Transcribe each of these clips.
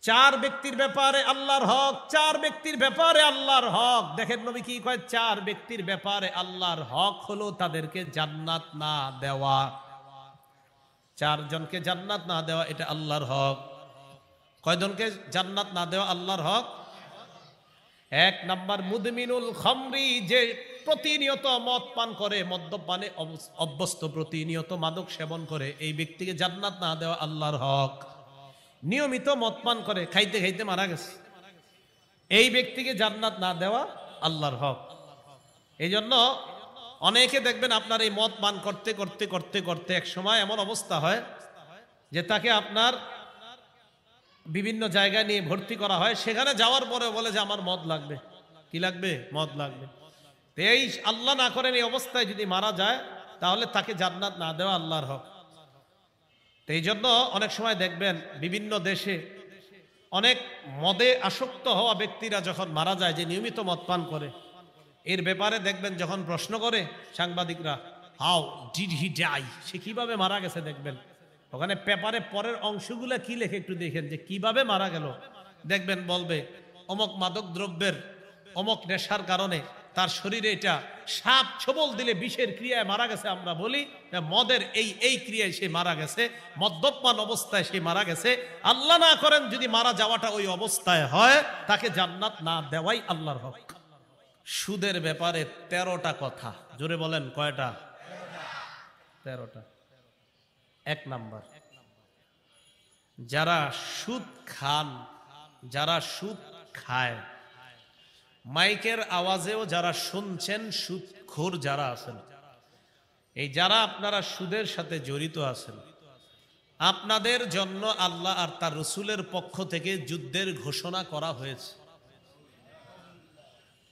চার ব্যক্তির ব্যাপারে আল্লাহর হক, চার ব্যক্তির ব্যাপারে আল্লাহর হক। দেখেন নবী কি কয়, চার ব্যক্তির ব্যাপারে আল্লাহর হক হলো তাদেরকে জান্নাত না দেওয়া। চারজনকে জান্নাত না দেওয়া এটা আল্লাহর হক। কয়জনকে জান্নাত না দেওয়া আল্লাহর হক? এক নাম্বার মুদমিনুল খামরি, যে প্রতিনিয়ত মদ পান করে, মদ্যপানে অভ্যস্ত, প্রতিনিয়ত মাদক সেবন করে, এই ব্যক্তিকে জান্নাত না দেওয়া আল্লাহর হক। নিয়মিত মদ পান করে, খাইতে খাইতে মারা গেছে, এই ব্যক্তিকে জান্নাত না দেওয়া আল্লাহর হক। এই জন্য অনেকে দেখবেন আপনার এই মদ পান করতে করতে করতে করতে এক সময় এমন অবস্থা হয় যে তাকে আপনার বিভিন্ন জায়গায় নিয়ে ভর্তি করা হয়, সেখানে যাওয়ার পরে বলে যে আমার মদ লাগবে। কি লাগবে? মদ লাগবে। এই আল্লাহ না করেন এই অবস্থায় যদি মারা যায় তাহলে তাকে জান্নাত না দেওয়া আল্লাহর হক। এই জন্য অনেক সময় দেখবেন বিভিন্ন দেশে অনেক মদে আসক্ত হওয়া ব্যক্তিরা যখন মারা যায়, যে নিয়মিত মদ পান করে, এর ব্যাপারে দেখবেন যখন প্রশ্ন করে সাংবাদিকরা, হাউ ডিড হি ডাই, সে কিভাবে মারা গেছে, দেখবেন ওখানে পেপারে পরের অংশগুলা কি লেখে একটু দেখেন যে কিভাবে মারা গেল। দেখবেন বলবে অমক মাদক দ্রব্যের অমক নেশার কারণে তার শরীরে এটা সাপ ছোবল দিলে বিষের ক্রিয়ায় মারা গেছে। আমরা বলি মদের এই ক্রিয়ায় সে মারা গেছে, মদ্যপান অবস্থায় সে মারা গেছে। আল্লাহ না করেন যদি মারা যাওয়াটা ওই অবস্থায় হয়, তাকে জান্নাত না দেওয়াই আল্লাহর হক। সুদের ব্যাপারে 13টা কথা, জোরে বলেন কয়টা? 13টা। এক নাম্বার, যারা সুদ খান, যারা সুদ খায়, মাইকের আওয়াজেও যারা শুনছেন, সুদখোর যারা আছেন, এই যারা আপনারা সুদের সাথে জড়িত আছেন, আপনাদের জন্য আল্লাহ আর তার রসুলের পক্ষ থেকে যুদ্ধের ঘোষণা করা হয়েছে।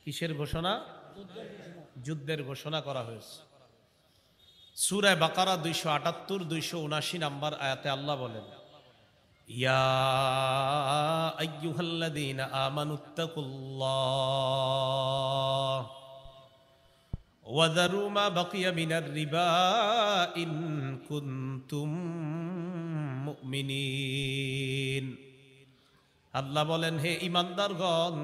কিসের ঘোষণা? যুদ্ধের ঘোষণা করা হয়েছে। সূরা বাকারা 278-279 নম্বর আয়াতে আল্লাহ বলেন, ইয়া আইয়ুহাল্লাযীনা আমানুত্তাকুল্লাহ ওয়া যারু মা বাকিয়া মিনার রিবা ইন কুনতুম মুমিনিন। আল্লাহ বলেন, হে ঈমানদারগণ,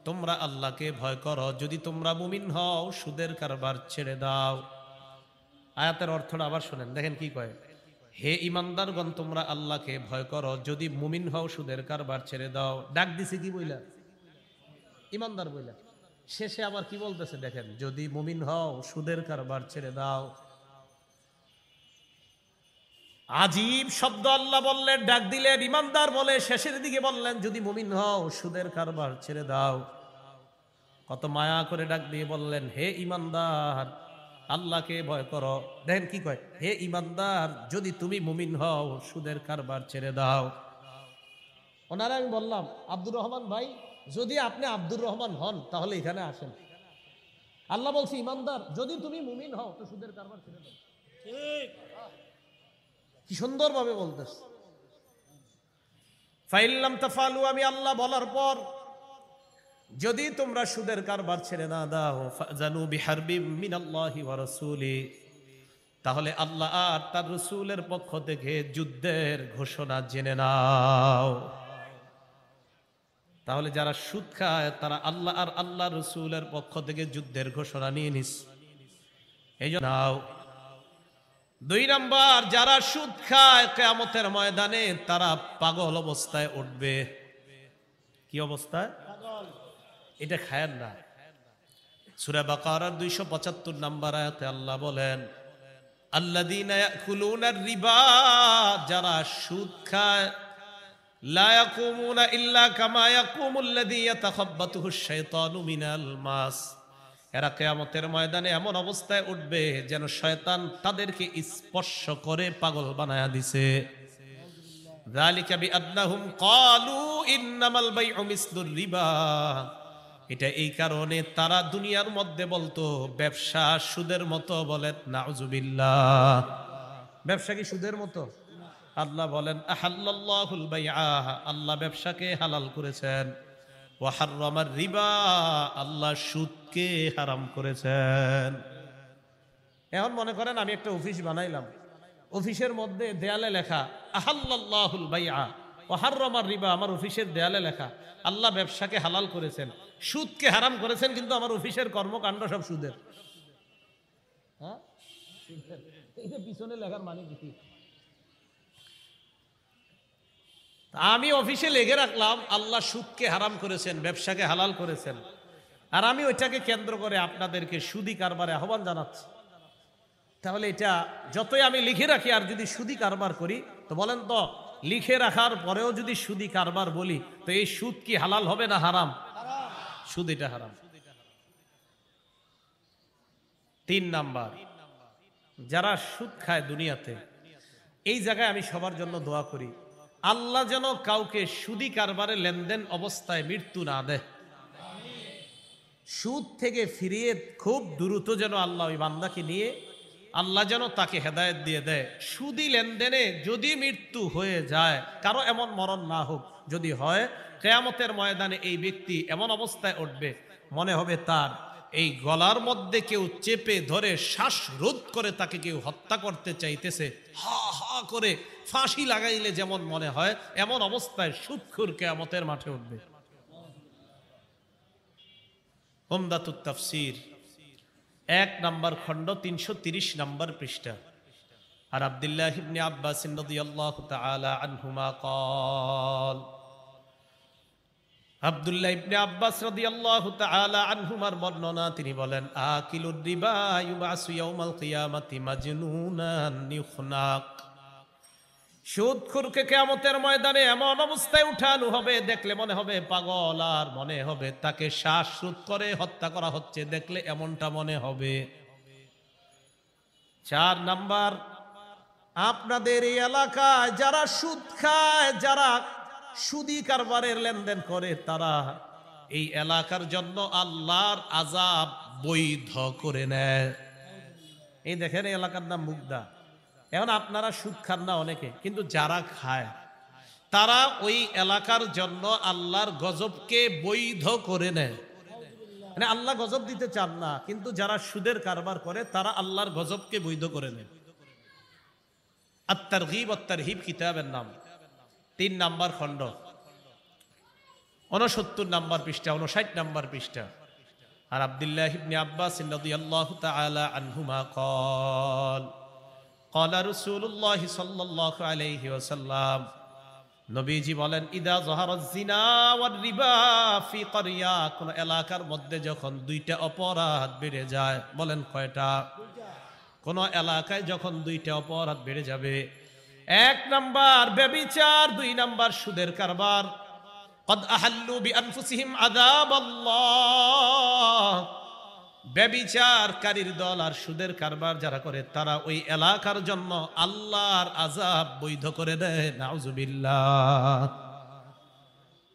তোমরা আল্লাহকে ভয় করো, যদি তোমরা মুমিন হও, সুদের কারবার ছেড়ে দাও। আয়াতের অর্থটা আবার শোনেন, দেখেন কি কয়, হে ঈমানদারগণ, তোমরা আল্লাহকে ভয় করো, যদি মুমিন হও, সুদের কারবার ছেড়ে দাও। ডাক দিছে কি বইলা? ঈমানদার বইলা। শেষে আবার কি বলতেছে দেখেন, যদি মুমিন হও, সুদের কারবার ছেড়ে দাও। আজীব শব্দ আল্লাহ বললেন, ডাক দিলেন, ঈমানদার বলে শেষের দিকে বললেন যদি মুমিন হও, সুদের কারবার ছেড়ে দাও। কত মায়া করে ডাক দিয়ে বললেন, হে ঈমানদার, আল্লাহকে ভয় করো। দেখেন কি কয়, হে ঈমানদার, যদি তুমি মুমিন হও, সুদের কারবার ছেড়ে দাও। ওনারা আমি বললাম, আব্দুর রহমান ভাই, যদি আপনি আব্দুর রহমান হন তাহলে এখানে আসেন। আল্লাহ বলছে, ঈমানদার, যদি তুমি মুমিন হও তো সুদের কারবার ছেড়ে দাও। ঠিক, কি সুন্দর ভাবে বলতেছে। ফাইল্লাম তাফালু, আমি আল্লাহ বলার পর যদি তোমরা সুদের কারবার ছেড়ে না দাও, ফাজানু বিহারবিম মিনাল্লাহি ওয়া রাসূলি, তাহলে আল্লাহ আর তার রাসূলের পক্ষ থেকে যুদ্ধের ঘোষণা জেনে নাও। তাহলে যারা সুদ খায় তারা আল্লাহ আর আল্লাহ রাসূলের পক্ষ থেকে যুদ্ধের ঘোষণা নিয়ে নিস। এই জন্য নাও। 2 নাম্বার, যারা সুদ খায় কিয়ামতের ময়দানে তারা পাগল অবস্থায় উঠবে। কি অবস্থায়? এটা খায়েন না। সূরা বাকারার 275 নম্বর আয়াতে আল্লাহ বলেন, আল্লাযীনা ইয়াকুলুনার রিবা, যারা সুদ খায়, লা ইয়াকুমুনা ইল্লা কামা ইয়াকুমুল্লাযী ইয়াতাখাব্বাতুহুশ শাইতানু মিনাল মাস, এরা কিয়ামতের ময়দানে এমন অবস্থায় উঠবে যেন শয়তান তাদেরকে স্পর্শ করে পাগল বানায়া দিছে। যালিকা বিআন্নাহুম ক্বালু ইন্নামাল বাইউ মিসলুর রিবা, এটা এই কারণে তারা দুনিয়ার মধ্যে বলতো ব্যবসা সুদের মতো। বলেন নাউজুবিল্লাহ। ব্যবসা কি সুদের মতো? আল্লাহ বলেন, আহাল্লাল্লাহুল বাইআ, আল্লাহ ব্যবসাকে হালাল করেছেন, ওয়া হাররামার রিবা, আল্লাহ সুদকে হারাম করেছেন। এখন মনে করেন আমি একটা অফিস বানাইলাম, অফিসের মধ্যে দেয়ালে লেখা আহাল্লাল্লাহুল বাইআ, ওয়াহাররামার রিবা, আমার অফিসের দেয়ালে লেখা। আল্লাহ ব্যবসাকে হালাল করেছেন, সুদকে হারাম করেছেন, কিন্তু আমার অফিসের কর্মকাণ্ড সব সুদের। হ্যাঁ, এই যে পিছনে লেখার মানে কি? আমি অফিসে লেগে রাখলাম আল্লাহ সুদকে হারাম করেছেন, ব্যবসাকে হালাল করেছেন, আর আমি ওইটাকে কেন্দ্র করে আপনাদেরকে সুদি কারবারে আহ্বান জানাচ্ছি। তাহলে এটা যতই আমি লিখে রাখি আর যদি সুদি কারবার করি, তো বলেন তো লিখে রাখার পরেও যদি সুদি কারবার বলি, তো এই সুদ কি হালাল হবে না হারাম? সুদ এটা হারাম। 3 নাম্বার, যারা সুদ খায় দুনিয়াতে, এই জায়গায় আমি সবার জন্য দোয়া করি, আল্লাহ যেন কাউকে সুদি কারবারে লেনদেন অবস্থায় মৃত্যু না দেয়। সুদ থেকে ফিরিয়ে খুব দ্রুত যেন আল্লাহ ওই বান্দাকে নিয়ে আল্লাহ যেন তাকে হেদায়েত দিয়ে দেয়। সুদি লেনদেনে যদি মৃত্যু হয়ে যায়, কারো এমন মরণ না হোক, যদি হয় কিয়ামতের ময়দানে এই ব্যক্তি এমন অবস্থায় উঠবে, মনে হবে তার এই গলার মধ্যে কেউ চেপে ধরে শ্বাসরোধ করে তাকে কেউ হত্যা করতে চাইতেছে, হা হা করে ফাঁসি লাগাইলে যেমন মনে হয়, এমন অবস্থায় সুদখোর কিয়ামতের মাঠে উঠবে। উমদাতুত তাফসীর 1 নম্বর খণ্ড 330 নম্বর পৃষ্ঠা। আর আব্দুল্লাহ ইবনে আব্বাস রাদিয়াল্লাহু তাআলা আনহুমা قال, আব্দুল্লাহ ইবনে আব্বাস রাদিয়াল্লাহু তাআলা আনহুমার বর্ণনা, তিনি বলেন, আকিলুর রিবা ইউবাসু ইয়াউমাল কিয়ামাতি মাজনুনান ইউখনাক। সুদখোরকে কিয়ামতের ময়দানে এমন অবস্থায় উঠানো হবে, দেখলে মনে হবে পাগল, আর মনে হবে তাকে শ্বাসরোধ করে হত্যা করা হচ্ছে, দেখলে এমনটা মনে হবে। 4 নাম্বার, আপনাদের এই এলাকায় যারা সুদ খায়, যারা সুদি কারবারের লেনদেন করে, তারা এই এলাকার জন্য আল্লাহর আযাব বৈধ করে নেয়। এই দেখেন, এই এলাকার নাম মুগদা। এখন আপনারা সুদ খান না অনেকে, কিন্তু যারা খায় তারা ওই এলাকার জন্য আল্লাহর গজবকে বৈধ করে নেয়। মানে আল্লাহ গজব দিতে চান না, কিন্তু যারা সুদের কারবার করে তারা আল্লাহর গজবকে বৈধ করে নেয়। আত-তারগীব ওয়াত-তারহীব কিতাবের নাম, 3 নাম্বার খণ্ড, 69 নাম্বার পৃষ্ঠা, 59 নাম্বার পৃষ্ঠা। আর আব্দুল্লাহ ইবনে আব্বাস রাদিয়াল্লাহু তাআলা আনহুমা قال, قال رسول الله صلى الله عليه وسلم, নবীজি বলেন, ইদা যাহারাজ জিনা ওয়ার রিবা ফি ক্বরিয়া, কোন এলাকার মধ্যে যখন 2টা অপরাধ বেড়ে যায়, বলেন কয়টা? কোন এলাকায় যখন 2টা অপরাধ বেড়ে যাবে, 1 নাম্বার ব্যভিচার, 2 নাম্বার সুদের কারবার, قد احلوا بانفسهم عذاب الله, ব্যভিচারকারীর দল আর সুদের কারবার যারা করে, তারা ওই এলাকার জন্য আল্লাহর আযাব বৈধ করে দেয়। নাউজুবিল্লাহ।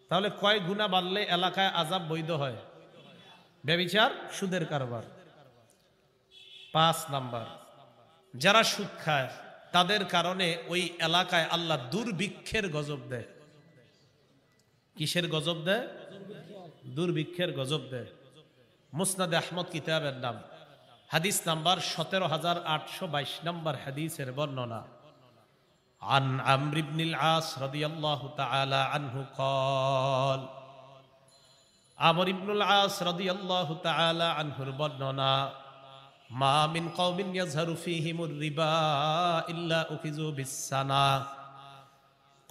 তাহলে কয় গুনাহ বাড়লে এলাকায় আযাব বৈধ হয়? ব্যভিচার, সুদের কারবার। 5 নাম্বার, যারা সুদ খায় তাদের কারণে ওই এলাকায় আল্লাহ দুর্ভিক্ষের গজব দেয়। কিসের গজব দেয়? দুর্ভিক্ষের গজব দেয়। মুসনাদে আহমদ কিতাবের নাম, হাদিস নাম্বার 17822 নম্বর হাদিসের বর্ণনা। আন আমর ইবনুল আস রাদিয়াল্লাহু তাআলা আনহু قال, আমর ইবনুল আস রাদিয়াল্লাহু তাআলা আনহুর বর্ণনা, মা মিন কওমিন ইয়াজহারু ফীহিমুর রিবা ইল্লা উখিযু বিস-সানা,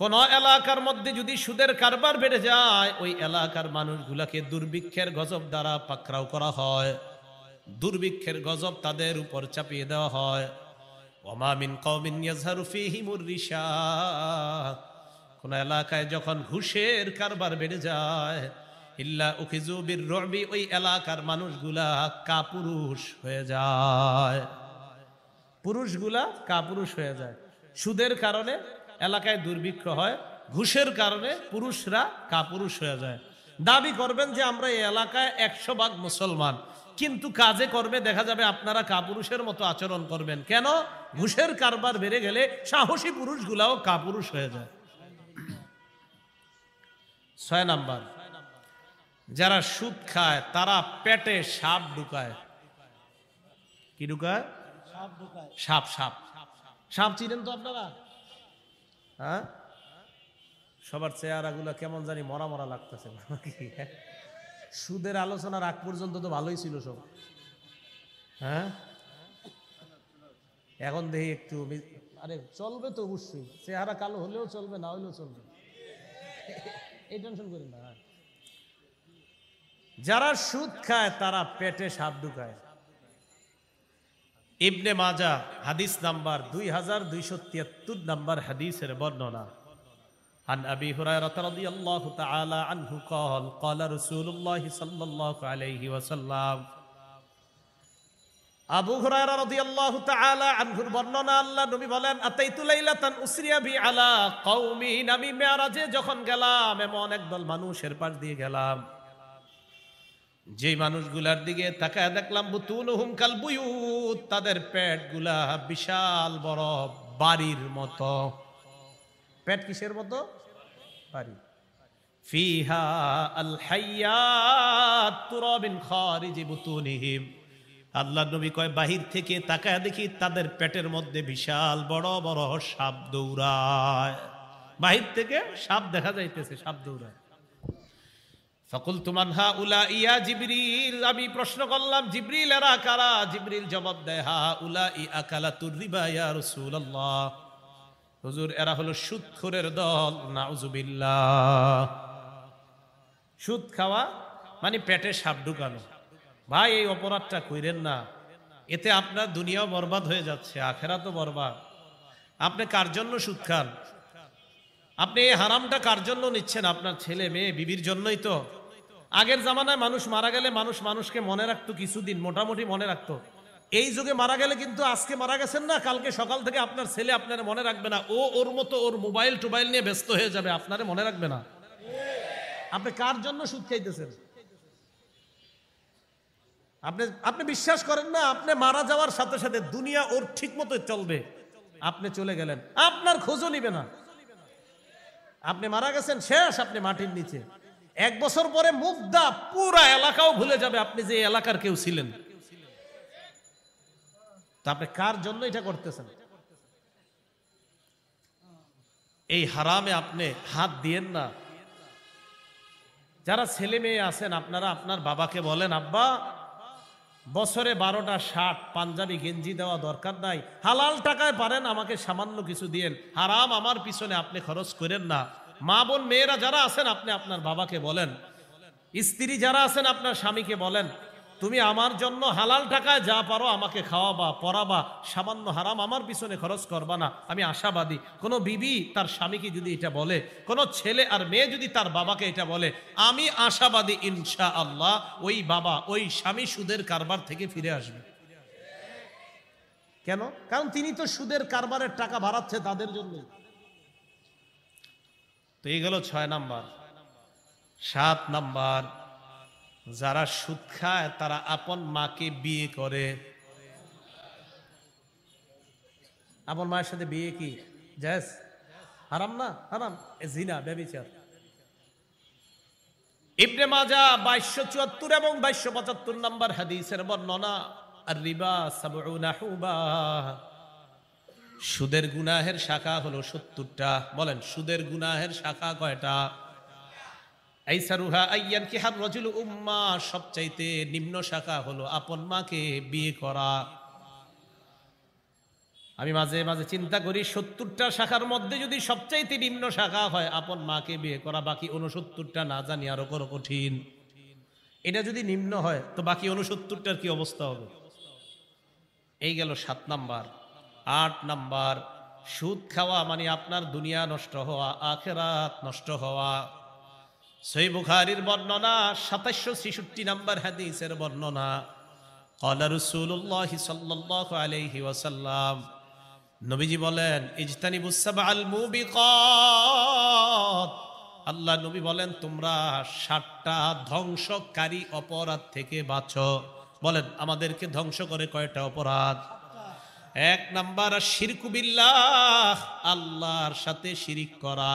কোন এলাকার মধ্যে যদি সুদের কারবার বেড়ে যায়, ওই এলাকার মানুষগুলাকে দুর্ভিক্ষের গজব দ্বারা পাকড়াও করা হয়, দুর্ভিক্ষের গজব তাদের উপর চাপিয়ে দেওয়া হয়। ওমা মিন কওমিন ইয়াজহারু ফীহিমুর রিশা, কোন এলাকায় যখন ঘুষের কারবার বেড়ে যায়, ইল্লা উখিযু বির-রু'বি, ওই এলাকার মানুষগুলা কাপুরুষ হয়ে যায়, পুরুষগুলা কাপুরুষ হয়ে যায়। সুদের কারণে এলাকায় দুর্ভিক্ষ হয়, ঘুষের কারণে পুরুষরা কাপুরুষ হয়ে যায়। দাবি করবেন যে আমরা এই এলাকায় 100% মুসলমান, কিন্তু কাজে কর্মে দেখা যাবে আপনারা কাপুরুষের মতো আচরণ করবেন। কেন? ঘুষের কারবার বেড়ে গেলে সাহসী পুরুষগুলাও কাপুরুষ হয়ে যায়। 6 নাম্বার, যারা সুদ খায় তারা পেটে সাপ ঢুকায়। কি ঢুকায়? সাপ। সাপ চিনেন তো আপনারা? হ্যাঁ, সবার চেহারাগুলো কেমন জানি মরা মরা লাগতেছে। সুদের আলোচনার আগ পর্যন্ত তো ভালোই ছিল সব, হ্যাঁ? এখন দেখি একটু আরে চলবে তো অবশ্যই, চেহারা কালো হলেও চলবে, না হলেও চলবে, এই টেনশন করি না। যারা সুদ খায় তারা পেটে সাপ ঢুকায়। ইবনে মাজা হাদিস নাম্বার 2273 নাম্বার হাদিসের বর্ণনা। عن أبي هريرة رضي الله تعالى عنه قال قال رسول الله صلى الله عليه وسلم আবু হুরায়রা রাদিয়াল্লাহু তাআলা আনহুর বর্ণনা, আল্লাহ নবী বলেন, আতাইতু লাইলাতান উসরিয়া বি আলা কওমিন, আমি মেরাজে যখন গেলাম এমন একদল মানুষের পাশ দিয়ে গেলাম, যেই মানুষগুলার দিকে তাকায় দেখলাম বুতুনুহুম কাল বুয়ুত, তাদের পেটগুলা বিশাল বড় বাড়ির মতো। পেট কিসের মতো? বাড়ি। ফিহা আল হাইয়াত তুরা মিন খারিজি বুতুনিহিম, আল্লাহ নবী কয় বাহির থেকে তাকায় দেখি তাদের পেটের মধ্যে বিশাল বড় বড় সাপ দৌড়ায়। বাহির থেকে সাপ দেখা যাইতেছে, সাপ দৌড়ায়। ফাকুলতু মান হাউলা ইয়া জিবরিল, আমি প্রশ্ন করলাম জিবরিল এরা কারা? জিবরিল জবাব দেয়, হাউলা ই আকালাতুর রিবা ইয়া রাসূলুল্লাহ, হুজুর এরা হলো সুদখোরের দল, নাউজুবিল্লাহ। সুদ খাওয়া মানে পেটে সাপ ঢুকানো। ভাই এই অপরাধটা কইরেন না, এতে আপনার দুনিয়াও বরবাদ হয়ে যাচ্ছে, আখেরাতও বরবাদ। আপনি কার জন্য সুদ খান? আপনি এই হারামটা কার জন্য নিচ্ছেন? আপনার ছেলে মেয়ে বিবির জন্যই তো। আগের জামানায় মানুষ মারা গেলে মানুষ মানুষকে মনে রাখতো, কিছুদিন মোটামুটি মনে রাখতো। এই যুগে মারা গেলে কিন্তু আজকে মারা গেছেন না, কালকে সকাল থেকে আপনার ছেলে আপনার মনে রাখবে না, ও ওর মতো ওর মোবাইল টোবাইল নিয়ে ব্যস্ত হয়ে যাবে, আপনারে মনে রাখবে না। আপনি কার জন্য সুদ খাইতেছেন? আপনি বিশ্বাস করেন না, আপনি মারা যাওয়ার সাথে সাথে দুনিয়া ওর ঠিক মতো চলবে, আপনি চলে গেলেন, আপনার খোঁজও নিবে না। আপনি মারা গেছেন, শেষ, আপনি মাটির নিচে। 1 বছর পরে মুগ্ধা পুরা এলাকাও ভুলে যাবে আপনি যে এলাকার কেউ ছিলেন। তা আপনি কার জন্য এটা করতেছেন? এই হারামে আপনি হাত দিয়েন না। যারা ছেলে মেয়ে আছেন আপনারা আপনার বাবাকে বলেন, আব্বা বছরে 12টা শার্ট পাঞ্জাবি গেঞ্জি দেওয়া দরকার নাই, হালাল টাকায় পারেন আমাকে সামান্য কিছু দিয়েন, হারাম আমার পিছনে আপনি খরচ করেন না। মা বোন মেয়েরা যারা আছেন আপনি আপনার বাবাকে বলেন, স্ত্রী যারা আছেন আপনার স্বামীকে বলেন, তুমি আমার জন্য হালাল টাকায় যা পারো আমাকে খাওয়াবা, পরাবা, সামান্য হারাম আমার পিছনে খরচ করবা না। আমি আশাবাদী কোনো বিবি তার স্বামীকে যদি এটা বলে, কোনো ছেলে আর মেয়ে যদি তার বাবাকে এটা বলে, আমি আশাবাদী ইনশাআল্লাহ ওই বাবা ওই স্বামী সুদের কারবার থেকে ফিরে আসবে। কেন? কারণ তিনি তো সুদের কারবারের টাকা বাড়াচ্ছে তাদের জন্য। তো এই গেল 6 নাম্বার। 7 নাম্বার, যারা সুদ খায় তারা আপন মাকে বিয়ে করে। আপন মায়ের সাথে বিয়ে কি জায়েজ? হারাম না? হারাম, জিনা, ব্যভিচার। ইবনে মাজাহ 2274 এবং 2275 নাম্বার হাদিসের বর্ণনা, আর রিবা সাবউনা হুবা, সুদের গুনাহের শাখা হলো 70টা। বলেন সুদের গুনাহের শাখা কয়টা? আইসারুহা আইয়ান কি হার রাজুল উম্মা, সবচাইতে নিম্ন শাখা হলো আপন মাকে বিয়ে করা। আমি মাঝে মাঝে চিন্তা করি 70টা শাখার মধ্যে যদি সবচাইতে নিম্ন শাখা হয় আপন মাকে বিয়ে করা, বাকি 69টা না জানি আরো কঠিন। এটা যদি নিম্ন হয় তো বাকি 69টার কি অবস্থা হবে? এই গেল 7 নাম্বার। 8 নাম্বার, সুদ খাওয়া মানে আপনার দুনিয়া নষ্ট হওয়া, আখিরাত নষ্ট হওয়া। সহিহ বুখারীর বর্ণনা 2766 নাম্বার হাদিসের বর্ণনা, ক্বালা রাসূলুল্লাহ সাল্লাল্লাহু আলাইহি ওয়াসাল্লাম, নবীজি বলেন, ইজতানিবুস সাবআল মুবিকাত, আল্লাহ নবী বলেন তোমরা 7টা ধ্বংসকারী অপরাধ থেকে বাঁচো। বলেন আমাদেরকে ধ্বংস করে কয়টা অপরাধ? 1 নাম্বার শিরকু বিল্লাহ, আল্লাহর সাথে শিরিক করা।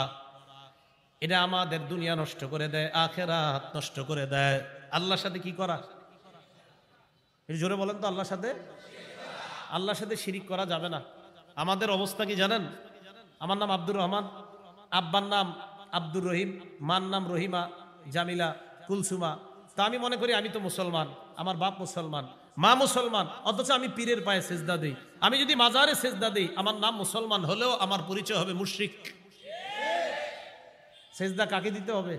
এটা আমাদের দুনিয়া নষ্ট করে দেয়, আখিরাত নষ্ট করে দেয়। আল্লাহর সাথে কি করা? এর জোরে বলেন তো, আল্লাহর সাথে শিরিক করা যাবে না। আমাদের অবস্থা কি জানেন? আমার নাম আব্দুর রহমান, আব্বার নাম আব্দুর রহিম, মার নাম রহিমা, জামিলা, কুলসুমা। তা আমি মনে করি আমি তো মুসলমান, আমার বাপ মুসলমান, মা মুসলমান, অথচ আমি পীরের পায়ে সেজদা দেই। আমি যদি মাজারে সেজদা দেই, আমার নাম মুসলমান হলেও আমার পরিচয় হবে মুশরিক। সেজদা কাকে দিতে হবে?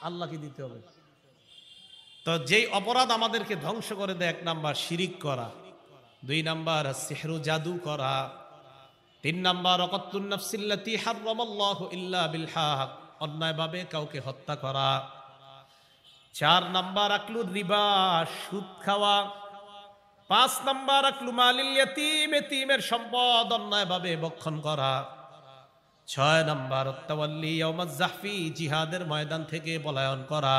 আল্লাহকে দিতে হবে। তো যেই অপরাধ আমাদেরকে ধ্বংস করে দেয়, 1 নাম্বার শিরিক করা, 2 নাম্বার সিহরু জাদু করা, 3 নাম্বার অকাতুন নাফসিল্লাতি হারামাল্লাহু ইল্লা বিল হক, অন্যায়ভাবে কাউকে হত্যা করা, 4 নাম্বার আকলুর রিবা, সুদ খাওয়া, 5 নাম্বার আকলু মালিল ইয়াতীম, এতিমের সম্পদ অন্যায়ভাবে ভক্ষণ করা, 6 নাম্বার তাওয়াল্লি ইয়াউমাজ জাহফি, জিহাদের ময়দান থেকে পলায়ন করা,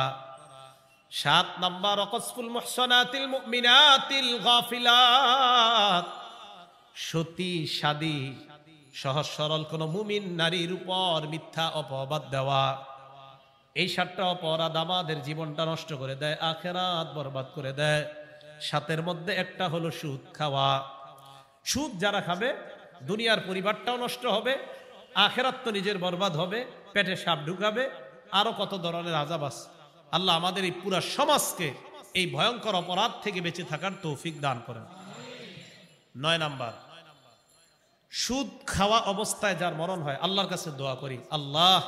7 নাম্বার অকসফুল মুহসানাতিল মুমিনাতিল গাফিলাত, সতী সাদী সহজ সরল কোন মুমিন নারীর উপর মিথ্যা অপবাদ দেওয়া। এই 7টা অপরাধ আমাদের জীবনটা নষ্ট করে দেয়, আখিরাত বরবাদ করে দেয়। 7-এর মধ্যে একটা হলো সুদ খাওয়া। সুদ যারা খাবে, দুনিয়ার পরিবারটাও নষ্ট হবে, আখিরাত তো নিজের বরবাদ হবে, পেটে সাপ ঢুকাবে, আরো কত ধরনের আযাব আছে। আল্লাহ আমাদের এই পুরা সমাজকে এই ভয়ঙ্কর অপরাধ থেকে বেঁচে থাকার তৌফিক দান করেন। 9 নাম্বার, সুদ খাওয়া অবস্থায় যার মরণ হয়, আল্লাহর কাছে দোয়া করি, আল্লাহ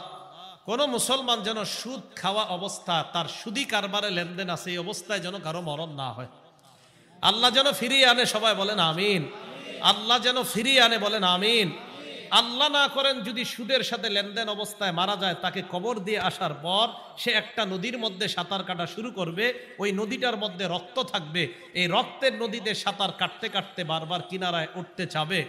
কোন মুসলমান যেন সুদ খাওয়া অবস্থা, তার সুদি কারবারে লেনদেন আছে, এই অবস্থায় যেন কারো মরণ না হয়। আল্লাহ যেন ফিরিয়ে আনে, সবাই বলেন আমিন। আল্লাহ যেন ফিরিয়ে আনে, বলেন আমিন। আল্লাহ না করেন যদি সুদের সাথে লেনদেন অবস্থায় মারা যায়, তাকে কবর দিয়ে আসার পর সে একটা নদীর মধ্যে সাঁতার কাটা শুরু করবে, ওই নদীটার মধ্যে রক্ত থাকবে, এই রক্তের নদীতে সাঁতার কাটতে কাটতে বারবার কিনারায় উঠতে চাবে,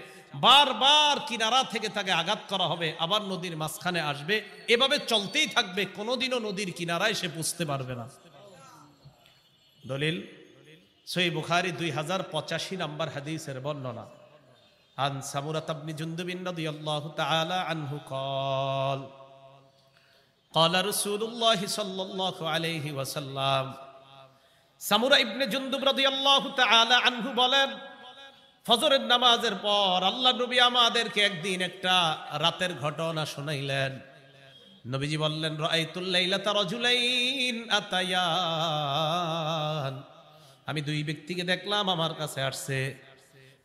বারবার কিনারা থেকে তাকে আঘাত করা হবে, আবার নদীর মাঝখানে আসবে, এভাবে চলতেই থাকবে, কোনোদিনও নদীর কিনারায় সে বুঝতে পারবে না। দলিল সহিহ বুখারী 2085 নাম্বার হাদিসের বর্ণনা। আন সামুরাত ইবনে জুনদুব রাদিয়াল্লাহু তাআলা আনহু قال قال رسول الله صلى الله عليه وسلم, সামুরা ইবনে জুনদুব রাদিয়াল্লাহু তাআলা আনহু বলেন, ফজরের নামাজের পর আল্লাহ নবী আমাদেরকে একদিন একটা রাতের ঘটনা শোনাইলেন। নবীজি বললেন, রাআইতুল লাইলাতা রাজুলাইন আতায়ান, আমি 2 ব্যক্তিকে দেখলাম আমার কাছে আসছে,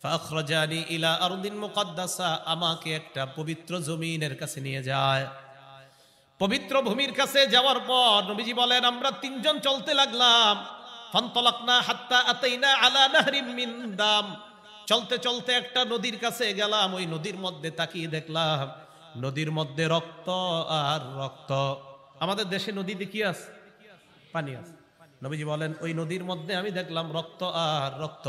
ফাখরাজানি ইলা আরদিন মুকদ্দাসা, আমাকে একটা পবিত্র জমিনের কাছে নিয়ে যায়। পবিত্র ভূমির কাছে যাওয়ার পর নবীজি বলেন, আমরা 3 জন চলতে লাগলাম, ফানতালাকনা হাত্তা আতাইনা আলা নাহরিম মিন দাম, চলতে চলতে একটা নদীর কাছে গেলাম, ওই নদীর মধ্যে তাকিয়ে দেখলাম নদীর মধ্যে রক্ত আর রক্ত। আমাদের দেশে নদীতে কি আছে? পানি আছে। নবীজি বলেন, ওই নদীর মধ্যে আমি দেখলাম রক্ত আর রক্ত।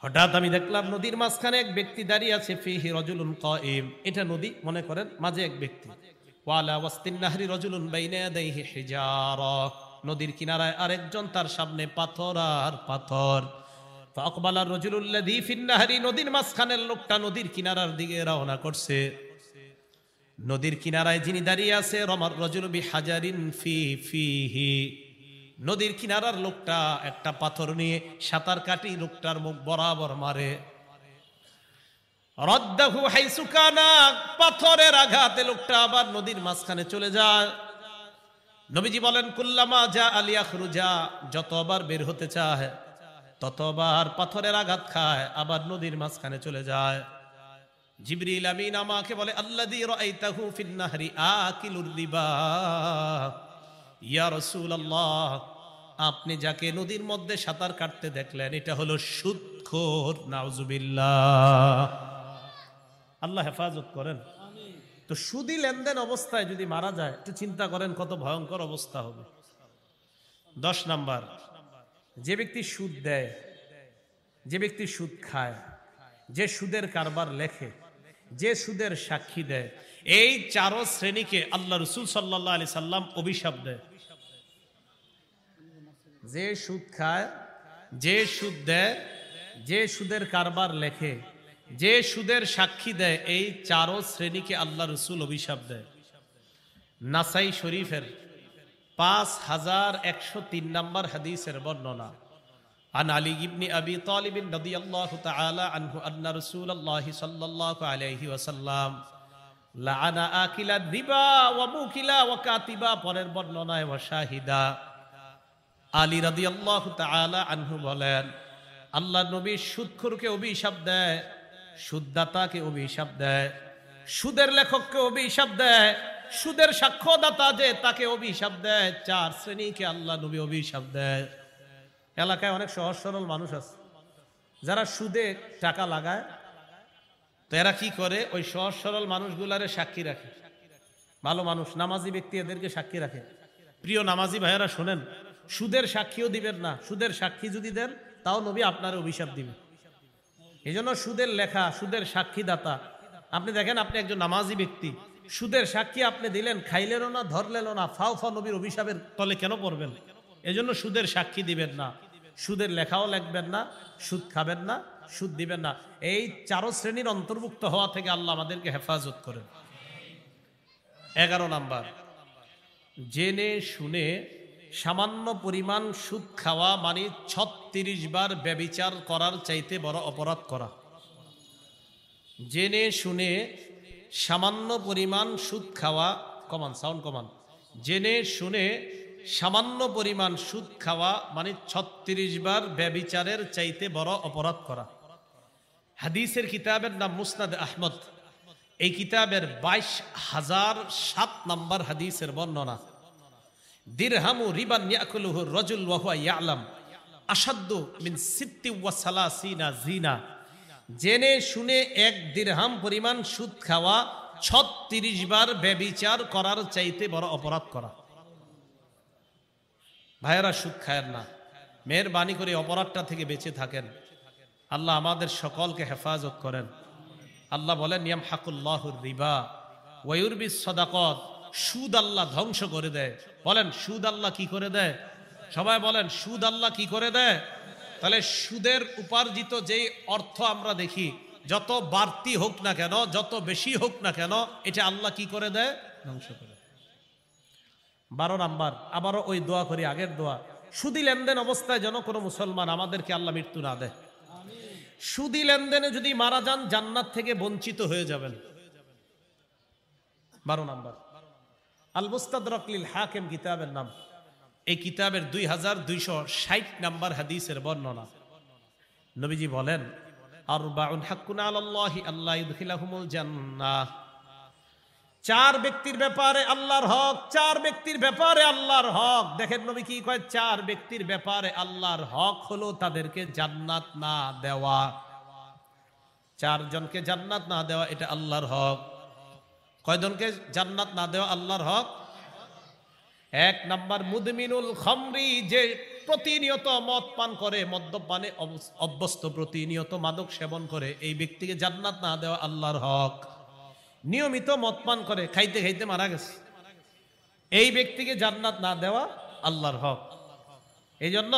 হঠাৎ আমি দেখলাম নদীর মাঝখানে এক ব্যক্তি দাঁড়িয়ে আছে, ফিহি রাজুলুন কাইম, এটা নদী মনে করেন, মাঝে এক ব্যক্তি, ওয়ালা ওয়াসতিন নাহরি রাজুলুন বাইনা ইয়াদাইহি হিজারা, নদীর কিনারায় আরেকজন, তার সামনে পাথর আর পাথর। ফাকবালা রাজুলুল লাযী ফিন নাহরি, নদীর মাঝখানের লোকটা নদীর কিনারার দিকে রওনা করছে। নদীর কিনারায় যিনি দাঁড়িয়ে আছে, রমার রাজুলু বিহাজারিন ফিহি, নদীর কিনারার লোকটা একটা পাথর নিয়ে সাঁতার কাটি লোকটার মুখ বরাবর মারে। রদ্দাহু হাইসু কানা, পাথরের আঘাতে লোকটা আবার নদীর মাঝখানে চলে যায়। নবীজি বলেন, কুল্লামা জা আলিয়াখরুজা, যতবার বের হতে চায় ততবার পাথরের আঘাত খায়, আবার নদীর মাঝখানে চলে যায়। জিবরিল আমিন আমাকে বলে, আল্লাযী রাআইতাহু ফিন নাহরি আকিলুর রিবা, ইয়া রাসূলুল্লাহ, আপনি যাকে নদীর মধ্যে সাঁতার কাটতে দেখলেন এটা হলো সুদখোর, নাউজুবিল্লাহ। আল্লাহ হেফাজত করেন। তো সুদি লেনদেন অবস্থায় যদি মারা যায়, একটু চিন্তা করেন কত ভয়ঙ্কর অবস্থা হবে। 10 নাম্বার, যে ব্যক্তি সুদ দেয়, যে ব্যক্তি সুদ খায়, যে সুদের কারবার লেখে, যে সুদের সাক্ষী দেয়, এই 4 শ্রেণীকে আল্লাহ রাসূল সাল্লাল্লাহু আলাইহি সাল্লাম অভিশাপ দেয়। যে সুদ খায়, যে সুদ দেয়, যে সুদের কারবার লেখে, যে সুদের সাক্ষী দেয়, এই 4 শ্রেণীকে আল্লাহ রাসূল অভিশাপ দেয়। নাসাই শরীফের 5103 নম্বর হাদিসের বর্ণনা। আন আলী ইবনে আবি তালিব রাদিয়াল্লাহু তাআলা আনহু আন্না রাসূলুল্লাহ সাল্লাল্লাহু আলাইহি ওয়াসাল্লাম লাআনা আকিলা রিবা ওয়া মুকিলা ওয়া কাতিবা, পরের বর্ণনায় ওয়া শাহিদা। আলী রাদিয়াল্লাহু তাআলা আনহু বলেন, আল্লাহ নবী সুদখোরকে অভিশাপ দেয়, সুদদাতাকে অভিশাপ দেয়, সুদের লেখককে অভিশাপ দেয়, সুদের সাক্ষ্যদাতা যে তাকে অভিশাপ দেয়। 4 শ্রেণীকে আল্লাহ নবী অভিশাপ দেয়। এলাকায় অনেক সহজ সরল মানুষ আছে যারা সুদে টাকা লাগায়, তো এরা কি করে, ওই সহজ সরল মানুষগুলারে সাক্ষী রাখে। ভালো মানুষ, নামাজি ব্যক্তি, এদেরকে সাক্ষী রাখে। প্রিয় নামাজি ভাইয়েরা শোনেন, সুদের সাক্ষীও দিবেন না। সুদের সাক্ষী যদি দেন তাও নবী আপনার অভিশাপ দিবে। এই জন্য সুদের লেখা, সুদের সাক্ষীদাতা, আপনি দেখেন আপনি একজন নামাজি ব্যক্তি, সুদের সাক্ষী আপনি দিলেন, খাইলেনও না, ধরলেনও না, ফাও ফা নবীর অভিশাপের তলে কেন পড়বেন? এজন্য সুদের সাক্ষী দিবেন না, সুদের লেখাও লিখবেন না, সুদ খাবেন না, সুদ দিবেন না। এই 4 শ্রেণীর অন্তর্ভুক্ত হওয়া থেকে আল্লাহ আমাদেরকে হেফাজত করেন। 11 নাম্বার, জেনে শুনে সামান্য পরিমাণ সুদ খাওয়া মানে 36 বার ব্যভিচার করার চাইতে বড় অপরাধ করা। জেনে শুনে সামান্য পরিমাণ সুদ খাওয়া, কমান সাউন্ড কমান, জেনে শুনে সামান্য পরিমাণ সুদ খাওয়া মানে 36 বার ব্যভিচারের চাইতে বড় অপরাধ করা। হাদিসের কিতাবের নাম মুসনাদ আহমদ। এই কিতাবের 22,007 নম্বর হাদিসের বর্ণনা। দিরহামু রিবান ইয়াকুলুহু রাজুল ওয়া হুয়া ইয়ালাম আশাদ্দু মিন 36 জিনা। জেনে শুনে 1 দিরহাম পরিমাণ সুদ খাওয়া 36 বার ব্যভিচার করার চাইতে বড় অপরাধ করা। ভাইয়েরা, সুদ খায়েন না, মেহেরবানি করে অপরাধটা থেকে বেঁচে থাকেন। আল্লাহ আমাদের সকলকে হেফাজত করেন। আল্লাহ বলেন, ইয়ামহাকুল্লাহুর রিবা ওয়া ইউরবিস সাদাকাত। সুদ আল্লাহ ধ্বংস করে দেয়। বলেন, সুদ আল্লাহ কি করে দেয়? সবাই বলেন, সুদ আল্লাহ কি করে দেয়? তাহলে সুদের উপার্জিত যেই অর্থ আমরা দেখি, যত বাড়তি হোক না কেন, যত বেশি হোক না কেন, এটা আল্লাহ কি করে দেয়? ধ্বংস করে। 12 নাম্বার, আবারও ওই দোয়া করি, আগের দোয়া, সুদি লেনদেন অবস্থায় যেন কোনো মুসলমান আমাদেরকে আল্লাহ মৃত্যু না দেয়। সুদি লেনদেনে যদি মারা যান, জান্নাত থেকে বঞ্চিত হয়ে যাবেন। 12 নাম্বার, আল মুস্তাদরাক লিল হাকিম কিতাবের নাম। এই কিতাবের 2260 নাম্বার হাদিসের বর্ণনা। নবীজি বলেন, আরবাউন হাক্কুন আলাল্লাহি আল্লাহ ইউদখিলাহুমুল জান্নাহ। 4 ব্যক্তির ব্যাপারে আল্লাহর হক, 4 ব্যক্তির ব্যাপারে আল্লাহর হক। দেখেন নবী কি কয়, 4 ব্যক্তির ব্যাপারে আল্লাহর হক হলো তাদেরকে জান্নাত না দেওয়া। 4 জনকে জান্নাত না দেওয়া, এটা আল্লাহর হক। কয়জনকে জান্নাত না দেওয়া আল্লাহর হক? 1 নাম্বার, মুদমিনুল খামরি, যে প্রতিনিয়ত মদ পান করে, মদ্যপানে অভ্যস্ত, প্রতিনিয়ত মাদক সেবন করে, এই ব্যক্তিকে জান্নাত না দেওয়া আল্লাহর হক। নিয়মিত মদ পান করে, খাইতে খাইতে মারা গেছে, এই ব্যক্তিকে জান্নাত না দেওয়া আল্লাহর হক। এই জন্য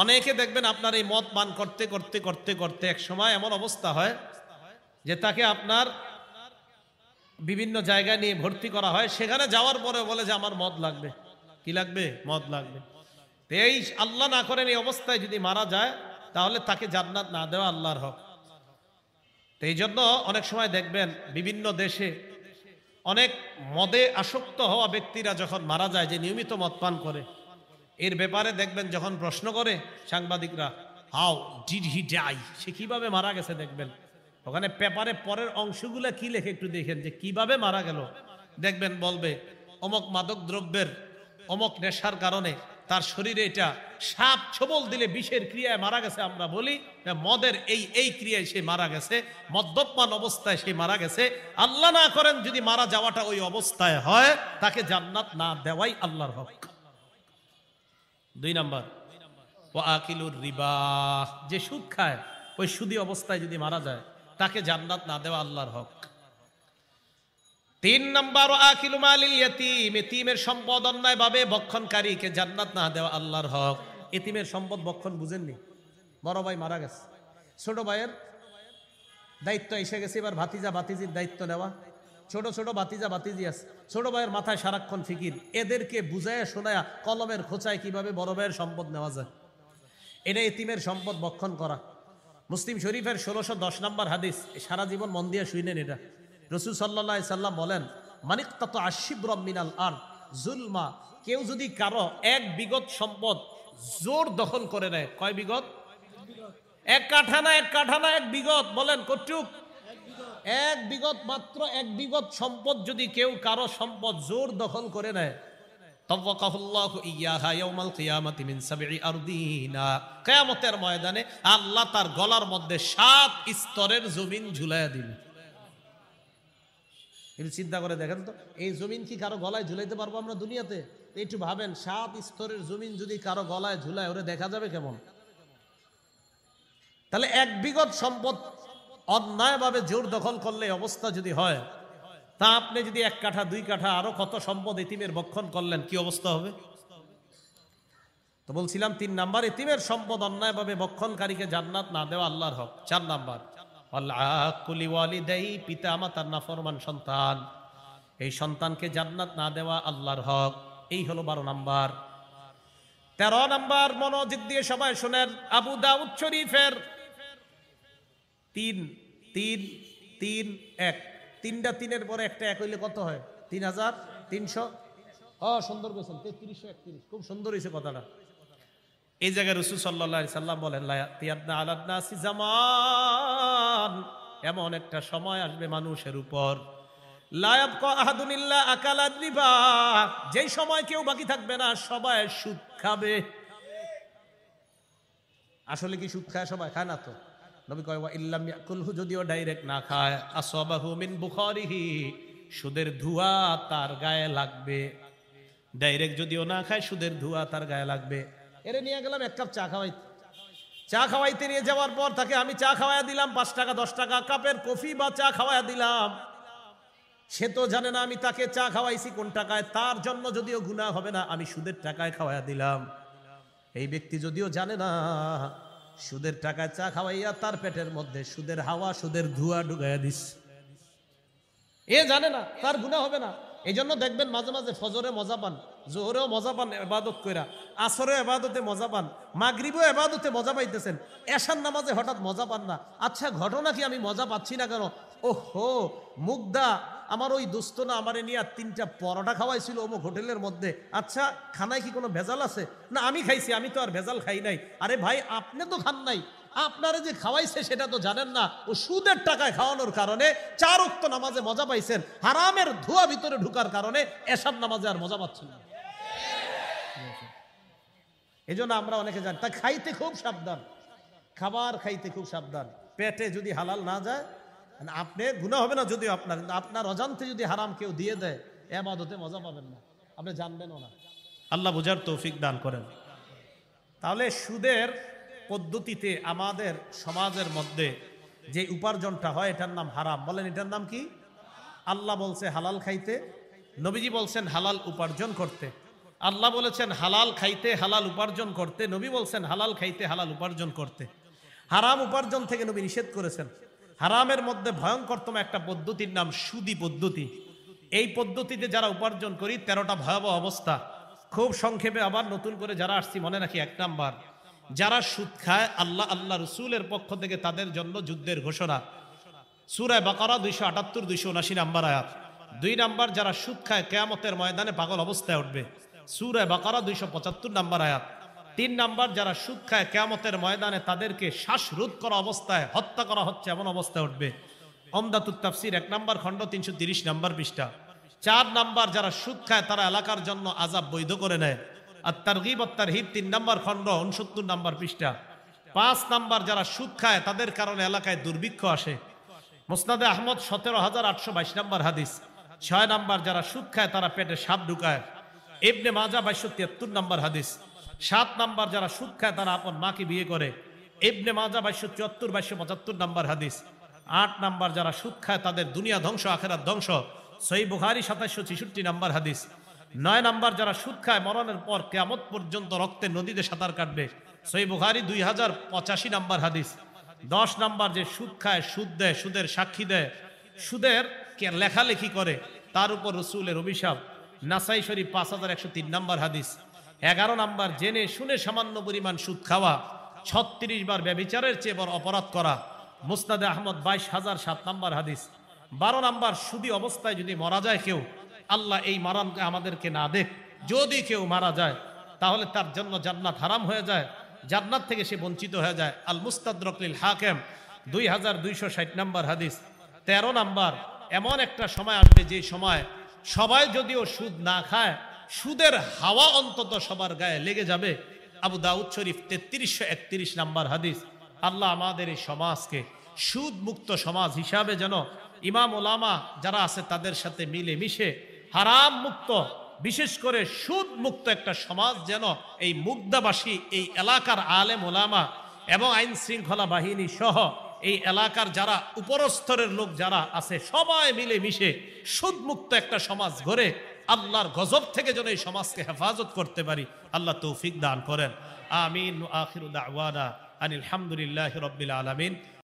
অনেকে দেখবেন আপনার এই মদ পান করতে করতে করতে করতে এক সময় এমন অবস্থা হয় যে তাকে আপনার বিভিন্ন জায়গায় নিয়ে ভর্তি করা হয়। সেখানে যাওয়ার পরে বলে যে আমার মদ লাগবে। কি লাগবে? মদ লাগবে। এই আল্লাহ না করেন এই অবস্থায় যদি মারা যায়, তাহলে তাকে জান্নাত না দেওয়া আল্লাহর হক। তো এই জন্য অনেক সময় দেখবেন বিভিন্ন দেশে অনেক মদে আসক্ত হওয়া ব্যক্তিরা যখন মারা যায়, যে নিয়মিত মদ পান করে, এর ব্যাপারে দেখবেন যখন প্রশ্ন করে সাংবাদিকরা, হাউ ডিড হি ডাই, সে কিভাবে মারা গেছে, দেখবেন ওখানে পেপারে পরের অংশগুলো কি লেখে একটু দেখেন, যে কিভাবে মারা গেল। দেখবেন বলবে অমক মাদক দ্রব্যের অমক নেশার কারণে তার শরীরে এটা সাপ ছোবল দিলে বিষের ক্রিয়ায় মারা গেছে। আমরা বলি মদের এই ক্রিয়ায় সে মারা গেছে, মদ্যপান অবস্থায় সে মারা গেছে। আল্লাহ না করেন যদি মারা যাওয়াটা ওই অবস্থায় হয়, তাকে জান্নাত না দেওয়াই আল্লাহর হক। 2 নাম্বার, ওয়া আকিলুর রিবা, যে সুদ খায় ওই সুদি অবস্থায় যদি মারা যায়, তাকে জান্নাত না দেওয়া আল্লাহর হক। 3 নাম্বার, ওয়া আকিলু মালিল ইয়াতীম, এতিমের সম্পদ অন্যায়ভাবে ভক্ষণকারীকে জান্নাত না দেওয়া আল্লাহর হক। এতিমের সম্পদ ভক্ষণ বুঝেননি? বড় ভাই মারা গেছে, ছোট ভাইয়ের দায়িত্ব এসে গেছে, এবার ভাতিজা ভাতিজির দায়িত্ব নেওয়া। ছোট ছোট ভাতিজা ভাতিজি আছে, ছোট ভাইয়ের মাথায় সারাক্ষণ ফিকির, এদেরকে বুঝায় শোনায়া কলমের খোঁচায় কিভাবে বড় ভাইয়ের সম্পদ নেওয়া যায়। এটা এতিমের সম্পদ ভক্ষণ করা। মুসলিম শরীফের 1610 নম্বর হাদিস, সারা জীবন মন দিয়ে শুনেন এটা। রাসূল সাল্লাল্লাহু আলাইহি সাল্লাম বলেন, মানিক্তাতা আশিবরাম মিনাল আরদ জুলমা, কেউ যদি কারো এক বিঘত সম্পদ জোর দখল করে নেয়, কয় বিঘত? এক কাঠা না, এক কাঠা না, এক বিঘত। বলেন কতটুক? এক বিঘত, মাত্র এক বিঘত সম্পদ যদি কেউ কারো সম্পদ জোর দখল করে নেয়, তাওয়াকাহুল্লাহু ইয়াহা ইয়াউমাল কিয়ামাতি মিন সাবঈ আরদিনা, কিয়ামতের ময়দানে আল্লাহ তার গলার মধ্যে 7 স্তরের জমিন ঝুলাইয়া দিবেন। একটু চিন্তা করে দেখেন তো, এই জমিন কি কারো গলায় ঝুলাইতে পারবো আমরা দুনিয়াতে? একটু ভাবেন, 7 স্তরের জমিন যদি কারো গলায় ঝুলায়, ওরে দেখা যাবে কেমন? তাহলে এক বিঘত সম্পদ অন্যায়ভাবে জোর দখল করলে অবস্থা যদি হয়, তা আপনি যদি 1 কাঠা 2 কাঠা আরো কত সম্পদ এতিমের ভক্ষণ করলেন, কি অবস্থা হবে? তো বলছিলাম 3 নাম্বার, এতিমের সম্পদ অন্যায়ভাবে ভক্ষণকারীকে জান্নাত না দেওয়া আল্লাহর হক। 4 নাম্বার, আল-আকুলি ওয়ালিদাই, পিতা মাতার নাফরমান সন্তান, এই সন্তানকে জান্নাত না দেওয়া আল্লাহর হক। এই হলো 12 নাম্বার। 13 নাম্বার, মনোযোগ দিয়ে সবাই শুনেন, আবু দাউদ শরীফের 3-3-3-1, 3টা 3-এর পরে একটা 1 হইলে কত হয়? 3300। সুন্দর বলছেন, 3331, খুব সুন্দর হয়েছে কথাটা। এই জায়গায় রাসূল সাল্লাল্লাহু আলাইহি সাল্লাম বলেন, লা ইয়াতিয়ানা আলান নাসি জামান, এমন একটা সময় আসবে মানুষের উপর, লা ইয়াবকা আহাদুন ইল্লা আকালা রিবা, যেই সময় কেউ বাকি থাকবে না, সবাই সুদ খাবে। আসলে কি সুদ খায় সবাই? খায় না তো। নবী কয়, ওয়া ইল্লাম ইয়াকুলহু, যদিও ডাইরেক্ট না খায়, আসাবাহু মিন বুখারিহি, সুদের ধোঁয়া তার গায়ে লাগবে। ডাইরেক্ট যদিও না খায়, সুদের ধোঁয়া তার গায়ে লাগবে। এরে নিয়ে গেলাম 1 কাপ চা খাওয়াইতে, চা খাওয়াইতে নিয়ে যাওয়ার পর তাকে আমি চা খাওয়াইয়া দিলাম 5 টাকা 10 টাকা কাপের কফি বা চা খাওয়াইয়া দিলাম। সে তো জানে না আমি তাকে চা খাওয়াইছি কোন টাকায়, তার জন্য যদিও গুনাহ হবে না, আমি সুদের টাকায় খাওয়াইয়া দিলাম। এই ব্যক্তি যদিও জানে না, সুদের টাকায় চা খাওয়াইয়া তার পেটের মধ্যে সুদের হাওয়া, সুদের ধোঁয়া ঢুকাইয়া দিস। এ জানে না, তার গুনাহ হবে না। এই জন্য দেখবেন মাঝে মাঝে ফজরে মজা পান, জোহরেও মজা পান ইবাদত কইরা, আসরে ইবাদতে মজা পান, মাগরিবেও ইবাদতে মজা পাইতেছেন, এশার নামাজে হঠাৎ মজা পান না। আচ্ছা, ঘটনা কি আমি মজা পাচ্ছি না কেন? ওহো, মুগদা আমার ওই দোস্ত না আমারে নিয়ে 3টা পরোটা খাওয়াইছিল অমুক হোটেলের মধ্যে। আচ্ছা, খানায় কি কোনো ভেজাল আছে? না, আমি খাইছি, আমি তো আর ভেজাল খাই নাই। আরে ভাই, আপনি তো খান নাই, আপনারে যে খাওয়াইছে সেটা তো জানেন না। ও সুদের টাকায় খাওয়ানোর কারণে 4 ওয়াক্ত নামাজে মজা পাইছেন, হারামের ধোঁয়া ভিতরে ঢুকার কারণে এশার নামাজে আর মজা পাচ্ছেন না। এই জন্য আমরা অনেকে জানি, তা খাইতে খুব সাবধান, খাবার খাইতে খুব সাবধান। পেটে যদি হালাল না যায়, আপনি গুনাহ হবে না যদিও আপনার, আপনার অজান্তে যদি হারাম কেউ দিয়ে দেয়, ইবাদতে মজা পাবেন না, আপনি জানবেনও না। আল্লাহ বুঝার তৌফিক দান করেন। তাহলে সুদের পদ্ধতিতে আমাদের সমাজের মধ্যে যে উপার্জনটা হয়, এটার নাম হারাম। বলেন, এটার নাম কি? আল্লাহ বলছে হালাল খাইতে, নবীজি বলছেন হালাল উপার্জন করতে। আল্লাহ বলেছেন হালাল খাইতে, হালাল উপার্জন করতে, নবী বলছেন হালাল খাইতে, হালাল উপার্জন করতে। হারাম উপার্জন থেকে নবী নিষেধ করেছেন। হারামের মধ্যে ভয়ঙ্করতম একটা পদ্ধতির নাম সুদি পদ্ধতি। এই পদ্ধতিতে যারা উপার্জন করি, 13টা ভয়াবহ অবস্থা। খুব সংক্ষেপে আবার নতুন করে যারা আসছি মনে রাখি। 1 নাম্বার, যারা সুদ খায়, আল্লাহ রসুলের পক্ষ থেকে তাদের জন্য যুদ্ধের ঘোষণা, সূরা বাকারা 278-279 নাম্বার আয়াত। 2 নাম্বার, যারা সুদ খায় কিয়ামতের ময়দানে পাগল অবস্থায় উঠবে, সূরা বাকারা 275 নাম্বার আয়াত। 3 নাম্বার, যারা সুদ খায় কিয়ামতের ময়দানে তাদেরকে শ্বাসরোধ করা অবস্থায় হত্যা করা হচ্ছে, এমন অবস্থায় উঠবে, ওমদাতুত তাফসীর 1 নাম্বার খণ্ড 330 নাম্বার পৃষ্ঠা। 4 নাম্বার, যারা সুদ খায় তারা এলাকার জন্য আযাব বৈধ করে নেয়, আত-তারগীব ওয়াত-তারহীব 3 নাম্বার খণ্ড 69 নাম্বার পৃষ্ঠা। 5 নাম্বার, যারা সুদ খায় তাদের কারণে এলাকায় দুর্ভিক্ষ আসে, মুসনাদে আহমদ 17822 নাম্বার হাদিস। 6 নাম্বার, যারা সুদ খায় তারা পেটে সাপ ঢুকায়, ইবনে মাজাহ 2273 নাম্বার হাদিস। 7 নাম্বার, যারা সুদ খায় তারা আপন মাকে বিয়ে করে, ইবনে মাজাহ 2274-2275 নাম্বার হাদিস। 8 নাম্বার, যারা সুদ খায় তাদের দুনিয়া ধ্বংস, আখিরাত ধ্বংস, সহিহ বুখারী 2766 নাম্বার হাদিস। 9 নাম্বার, যারা সুদ খায় মরণের পর কিয়ামত পর্যন্ত রক্তের নদীতে সাঁতার কাটবে, সহিহ বুখারী 2085 নাম্বার হাদিস। 10 নাম্বার, যে সুদ খায়, সুদ দেয়, সুদের সাক্ষী দেয়, সুদের লেখালেখি করে, তার উপর রাসূলের অভিশাপ, নাসাই শরীফ 5103 নাম্বার হাদিস। 11 নাম্বার, জেনে শুনে সামান্য পরিমাণ সুদ খাওয়া, 36 বার ব্যভিচারের চেয়ে বড় অপরাধ করা, মুসনাদে আহমদ 22007 নাম্বার হাদিস। 12 নাম্বার, সুদী অবস্থায় যদি মারা যায় কেউ, আল্লাহ এই মারানকে আমাদেরকে না দেখ, যদি কেউ মারা যায় তাহলে তার জন্য জান্নাত হারাম হয়ে যায়, জান্নাত থেকে সে বঞ্চিত হয়ে যায়। আল মুস্তাদরাক লিল হাকিম 2260 নাম্বার হাদিস। 13 নাম্বার, এমন একটা সময় আসবে যে সময় সবাই যদিও সুদ না খায়, সুদের হাওয়া অন্তত সবার গায়ে লেগে যাবে। আবু দাউদ শরীফ 3331 নাম্বার হাদিস। আল্লাহ আমাদের এই সমাজকে সুদ মুক্ত সমাজ হিসাবে যেন ইমাম ওলামা যারা আছে তাদের সাথে মিলে মিশে হারাম মুক্ত, বিশেষ করে সুদ মুক্ত একটা সমাজ যেন এই মুগদাবাসী, এই এলাকার আলেম ওলামা এবং আইন শৃঙ্খলা বাহিনী সহ এই এলাকার যারা উপরস্তরের লোক যারা আছে সবাই মিলে মিশে সুদ মুক্ত একটা সমাজ গড়ে আল্লাহর গজব থেকে যেন এই সমাজকে হেফাজত করতে পারি। আল্লাহ তৌফিক দান করেন। আমিন। আখিরু দাওয়ানা আনিল হামদুলিল্লাহি রাব্বিল আলামিন।